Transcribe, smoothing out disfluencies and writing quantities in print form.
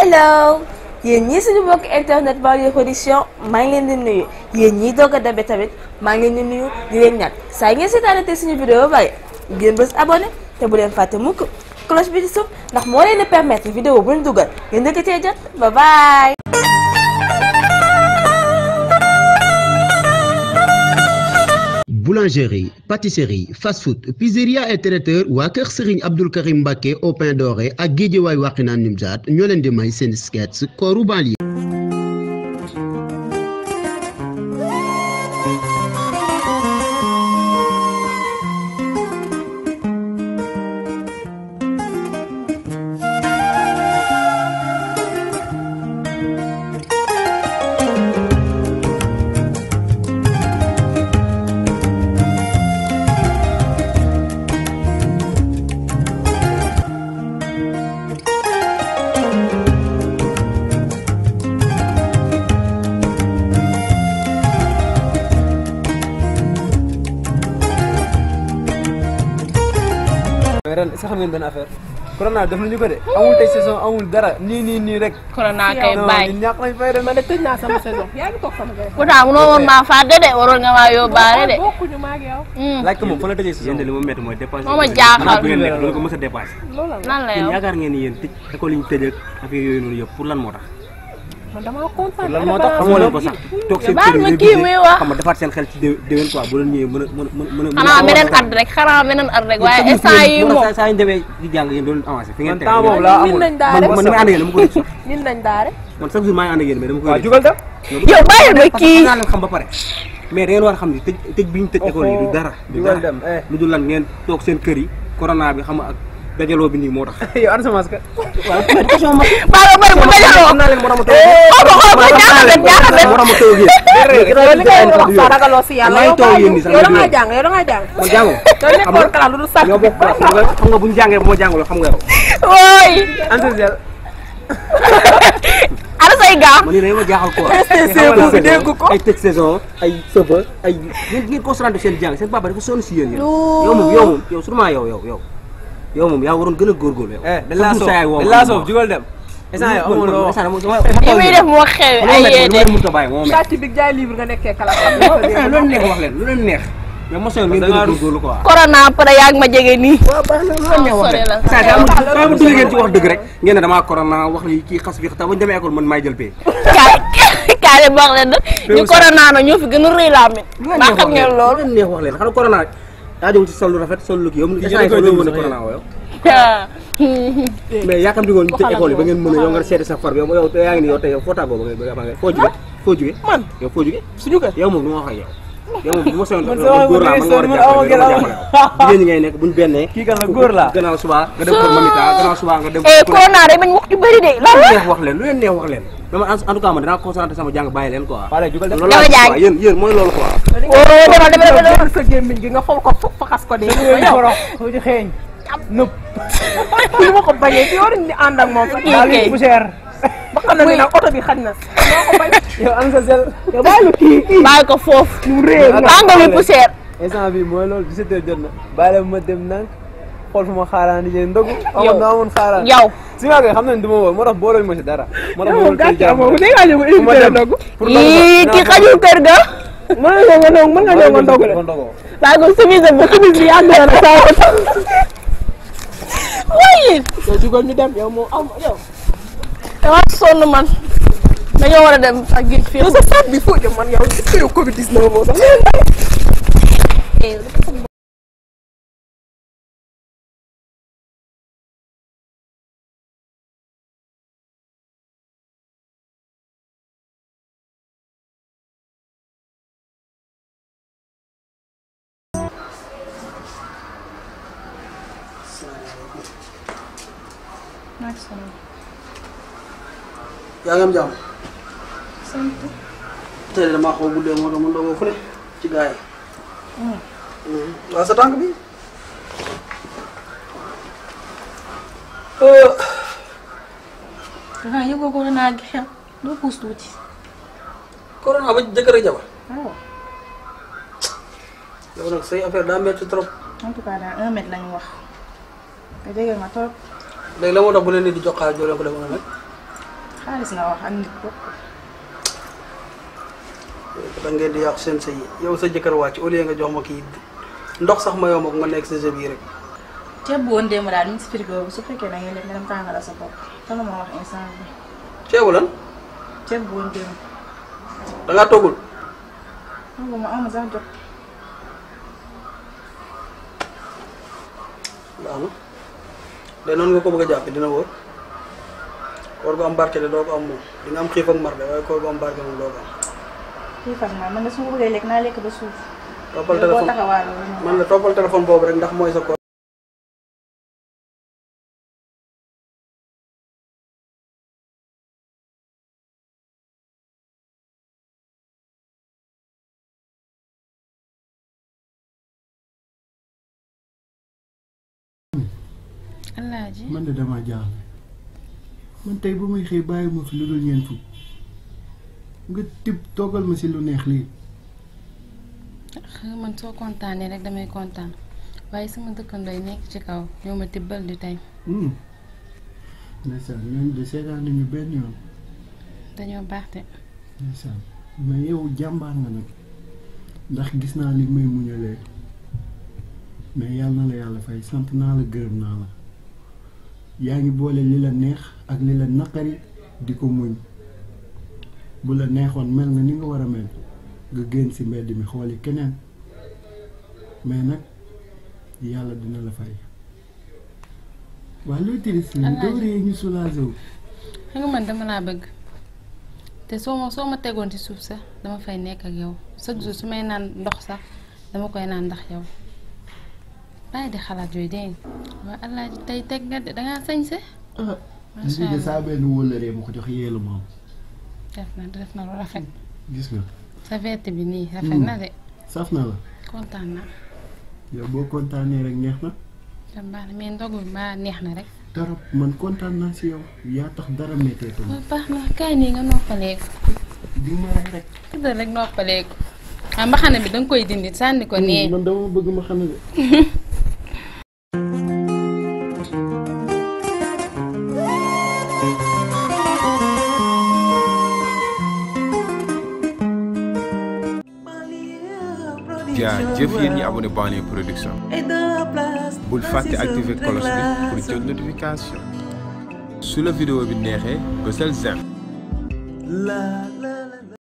hello yéen ñii suñu mbokk internet Banlieue production maa ngi leen di nuyu yéen ñii doog a dabe tamit maa ngi leen di nuyu di leen ñaan saa yi ngeen seetaanate suñu vidéo ba pare ngeen bës abonné te bu leen fàtte mukk cloche bi di suuf ndax moo leen di permettre vidéo bu ñu dugal ngeen dëkk cee jot bye bye. Boulangerie, pâtisserie, fast-food, pizzeria et traiteur waa kër Serigne Abdoul Karim Mbacké au pain doré ak Guédiawaye Wakhinane Nimzatt ñoo leen di may seen sketch Kooru Banlieue. ren est-ce que xam ngeen benn affaire corona def nañu ko de amul tey saison amul dara nii rek. corona kay bàyyi ñàkk nañ fay ren. man de tëj naa sama saison yaa ngi toog sama kër. pourtant munoo woon maa fàtte de waroon nga maa yóbbaale de. bokkuñu ma ak yow. laaj ko moom fa la tëjee saison. li ma métti mooy dépassé. moo ma jaaxal bu ngeen nekk loolu ko mës a dépassé. nan la yow yaakaar ngeen ni yéen tëj école yi ñu tëj ak affaire yooyu noonu yëpp pour lan moo tax. man damaa kontaan. lan moo tax xamoo leen ko sax toog seen baal ma kii muy wax xam nga defaat seen xel ci déwén quoi bu leen ñëwee mën a xanaa beneen at rek waaye instant yi moom saa ñu demee di jàng yéen doon avancé fi ngeen teg temps boobu laa amul nañ daare man ni may ànd ak yéen dama ko def sax min nañ daare. man chaque jour maa ngi ànd ak yéen mais dama koy waaw def jugal dem. yow bàyyil ma kii naa leen xam ba pare mais da ngeen war a xam ni tëj bi ñu tëj école yi du dara jugal dem lu dul lan ngeen toog seen kër yi corona bi xam nga ak dajaloo bi nii moo tax yow ana sa masque. waaw question ma baal ma bu dajaloo xam naa leen moo tax ma toog xool moo tax ma toog yéen li ngay wax sax ragaloo si yàlla yow toog yéen ni sax yow da ngaa jàng yow da ngaa jàng. man jàngoo yow nekkoon kala lu dul sàcc. ñoo bokk classe xam nga bu ñu jàngee bu ma jànguloo xam nga yow ooy Ansel. ana say gaa man nii dañu ma jaaxal quoi bi dégg ko. ay tëj saison ay sëfa ay ngeen concentré seen jàng seen papa dafa sonn si yéen yow moom sûrement yow moom yaa waroon gën a góorgóorlu yow. dañ laa soof jugal dem. instant yow amul loo wax. li muy def moo xew ay yéene sàcc bi jaay livre nga nekkee kala. lu leen neex wax leen lu leen neex mais mosoon ngeen gën a góorgóorlu quoi. corona pare yaa ngi ma jege nii waaw baax na lu leen neex wax leen saa ma tudd ngeen ci wax dëgg rek ngeen ne damaa corona wax li kii xas fi tax ba ñu demee école man maay jël pay. kaale baax leen nag ñu corona na ñoo fi gën a rëy laa mit maa xam ngeen loolu lu leen neex wax leen xam nga corona daa jëm ci sol lu rafet sol lu kii yow mën a corona woo yow mais yaakaar naa ñu tëj école yi ba ngeen mën a yow nga seeti sa far bi yow yaa ngi ni yow tey yow foo tàggoo ba nga foo jóge man yow foo jóge suñu kër yow moom du ma wax ak yow moom bu ma soxla góor laa man nga war a jigéen ñi ngay nekk buñ bennee kii kan la góor laa. gannaaw suba nga dem pour mamita gannaaw suba nga dem corona day bañ wax ju bëri de lan la neex wax leen lu leen neex wax leen dama en tout cas man dinaa concentré sama jàng bàyyi leen quoi Wala jugal dem. loolu laa yéen mooy loolu quoi demal sa gémmiñ gi nga fol ko fa xas ko dee. yow di xeeñ. nëpp. li ma ko bañee ci war ni ànd ak moom. daal di poussière. ba xam ne nag oto bi xaj na. moo ko bañ. yow Ansel. yow bàyyi lu kii. bàyyi ko foofu mu réew. tàngoor bi poussière instant bi mooy loolu 17h jot na. bàyyi la ma dem nang xool fu ma xaaraan di jël ndogu. yow amoon xaaraan. yow si nga xam nañ du ma woo moo tax booleel ma si dara. moo tax ma woo kër jàmm moom léegi nga ñëw invité ndogu. yii ki xajul kër ga mën nga ñëw nga ndogu de. bàyyi ko chemise bu chemise bi yàgg na saa waaye yow jugal ñu dem yow moo am yow. dama sonn man dañoo war a dem ak géej fii yow sa sac bi foo jëm man yow ci yow Covid 19 moo tax. yaa ngi am jàmm. sant. tey de damaa xaw a guddee moo tax mu ndogoo fële ci gars yi. waaw sa tànk bi. ah yëgoo corona gi xew doo puus tuuti. corona ba jëkkër ak jabar. waaw. yow nag say affaire daa métti trop. en tout cas daal 1 mètre lañu wax. te dégg nga trop. léegi la moo tax bu leen nit di jox xaalis joo leen ko def 1 mètre. xaalis nga wax ak nit ko. da ngeen di yàq seen sëy yow sa jëkkër wàcc au lieu nga jox ma kii ndox sax ma yomb ko nga nekk sa jeu bi rek. ceeb bu woon démb daal mi ngi si frigo bi su fekkee da ngay lekk nga dem tàngala sa bopp te nga ma wax instant bi. ceebu lan. ceeb bu woon démb. da ngaa toggul. xam ma am sax jot. baax na de noonu nga ko bëgg a jàpp dina wóor koor gu am barke de doo ko am moom di nga am xiif ak mar de waaye koor gu am barke moom doo ko am. xiif ak mar man de su ma bëggee lekk naa lekk ba suuf. toppal téléphone man la toppal téléphone boobu rek ndax mooy sa koor. Alaaji man de dama jaaxle man tey bu may xëy bàyyi ma fi lu dul ñeent fukk nga tib toogal ma si lu neex lii. man soo kontaanee rek damay kontaan waaye sama dëkkandoo yi nekk ci kaw ñoo ma tibbal di tey. ndeysaan ñooñu de seetaan nañu benn yoon. dañoo baax de. ndeysaan mais yow jàmbaar nga nag ndax gis naa li may muñalee mais yàlla na la yàlla fay sant naa la gërëm naa la. yaa ngi boole li la neex ak li la naqari di ko muñ bu la neexoon mel nga ni nga war a mel nga génn ci mbedd mi xooli keneen mais nag yàlla dina la fay. waaye looy triste ni dóoree ñu soulagé wu. xam nga man dama laa bëgg te soo ma tegoon ci suuf sax dama fay nekk ak yow chaque jour su may naan ndox sax dama koy naan ndax yow. bàyyi di xalaat yooyu dégg nga waaye Alaaji tey teg nga de dangaa sañse. macha allah saa benn wóllëree ma ko jox yéelu moom. def na lu rafet. gis nga. sa verte bi nii rafet na de. saf na la. kontaan naa. yow boo kontaanee rek neex na. dem baax na mais ndogu bi ba neex na rek. dara man kontaan naa si yow yaa tax dara méttee ko. baax na kaay nii nga noppaleeku. di ma rek. tëddal rek noppaleeku. mbaxana bi danga koy dindi sànni ko nee. man dama bëgg mbaxana de. jëf yéen ñi abonné Banlieue production bul fàtte activer cloche bi pour jot notification su la vidéo bi neexee bësal j'aime